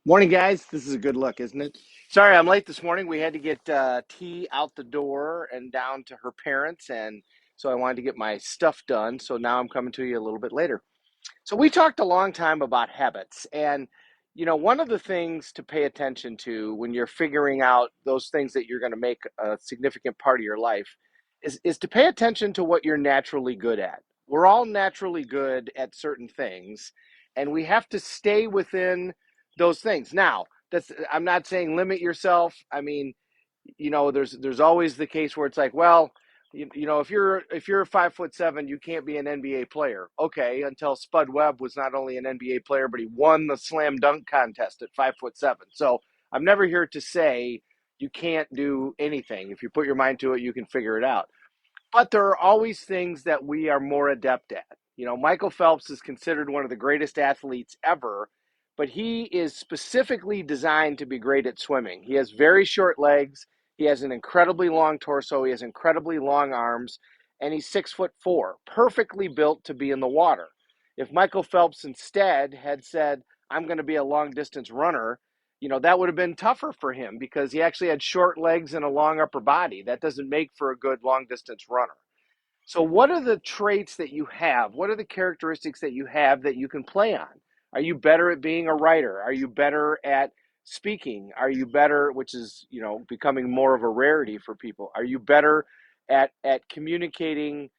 Morning, guys. This is a good look, isn't it? Sorry, I'm late this morning. We had to get T out the door and down to her parents, and so I wanted to get my stuff done. So now I'm coming to you a little bit later. So we talked a long time about habits, and one of the things to pay attention to when you're figuring out those things that you're going to make a significant part of your life is to pay attention to what you're naturally good at. We're all naturally good at certain things, and we have to stay within those things. Now, that's I'm not saying limit yourself. I mean, there's always the case where it's like, well, if you're 5'7", you can't be an NBA player. Okay, until Spud Webb was not only an NBA player, but he won the slam dunk contest at 5'7". So I'm never here to say you can't do anything. If you put your mind to it, you can figure it out. But there are always things that we are more adept at. Michael Phelps is considered one of the greatest athletes ever, but he is specifically designed to be great at swimming. He has very short legs. He has an incredibly long torso. He has incredibly long arms, and he's 6'4", perfectly built to be in the water. If Michael Phelps instead had said, "I'm going to be a long distance runner," that would have been tougher for him because he actually had short legs and a long upper body. That doesn't make for a good long distance runner. So, what are the traits that you have? What are the characteristics that you have that you can play on? Are you better at being a writer? Are you better at speaking? Are you better, which is, becoming more of a rarity for people? Are you better at communicating,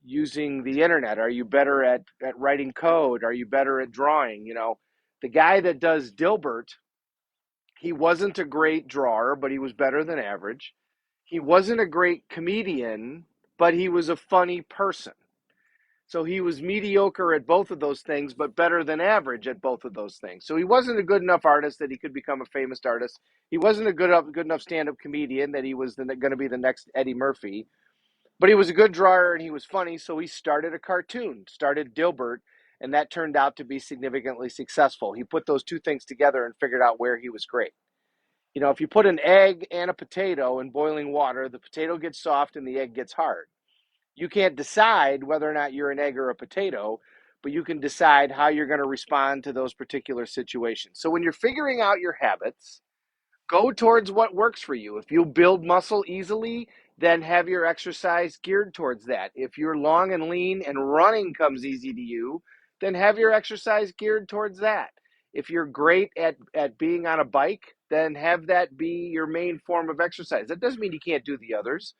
using the internet? Are you better at writing code? Are you better at drawing? The guy that does Dilbert, he wasn't a great drawer, but he was better than average. He wasn't a great comedian, but he was a funny person. So he was mediocre at both of those things, but better than average at both of those things. So he wasn't a good enough artist that he could become a famous artist. He wasn't a good enough stand-up comedian that he was going to be the next Eddie Murphy. But he was a good drawer and he was funny, so he started a cartoon, started Dilbert, and that turned out to be significantly successful. He put those two things together and figured out where he was great. If you put an egg and a potato in boiling water, the potato gets soft and the egg gets hard. You can't decide whether or not you're an egg or a potato, but you can decide how you're going to respond to those particular situations. So when you're figuring out your habits, go towards what works for you. If you build muscle easily, then have your exercise geared towards that. If you're long and lean and running comes easy to you, then have your exercise geared towards that. If you're great at being on a bike, then have that be your main form of exercise. That doesn't mean you can't do the others.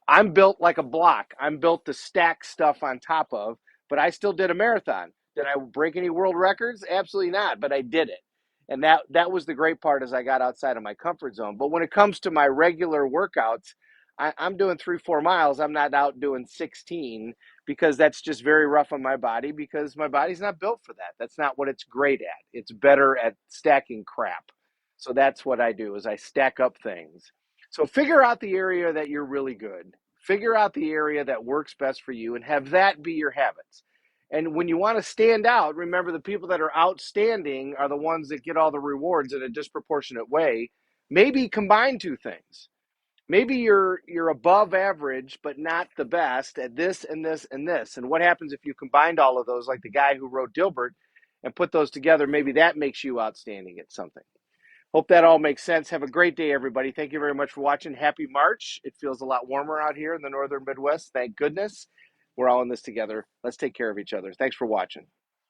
I'm built like a block. I'm built to stack stuff on top of, but I still did a marathon. Did I break any world records? Absolutely not, but I did it. And that was the great part as I got outside of my comfort zone. But when it comes to my regular workouts, I'm doing 3-4 miles. I'm not out doing 16 because that's just very rough on my body because my body's not built for that. That's not what it's great at. It's better at stacking crap. So that's what I do is I stack up things. So figure out the area that you're really good. Figure out the area that works best for you and have that be your habits. And when you want to stand out, remember the people that are outstanding are the ones that get all the rewards in a disproportionate way. Maybe combine two things. Maybe you're above average, but not the best at this and this and this. And what happens if you combined all of those, like the guy who wrote Dilbert, and put those together? Maybe that makes you outstanding at something. Hope that all makes sense. Have a great day, everybody. Thank you very much for watching. Happy March. It feels a lot warmer out here in the northern Midwest. Thank goodness. We're all in this together. Let's take care of each other. Thanks for watching.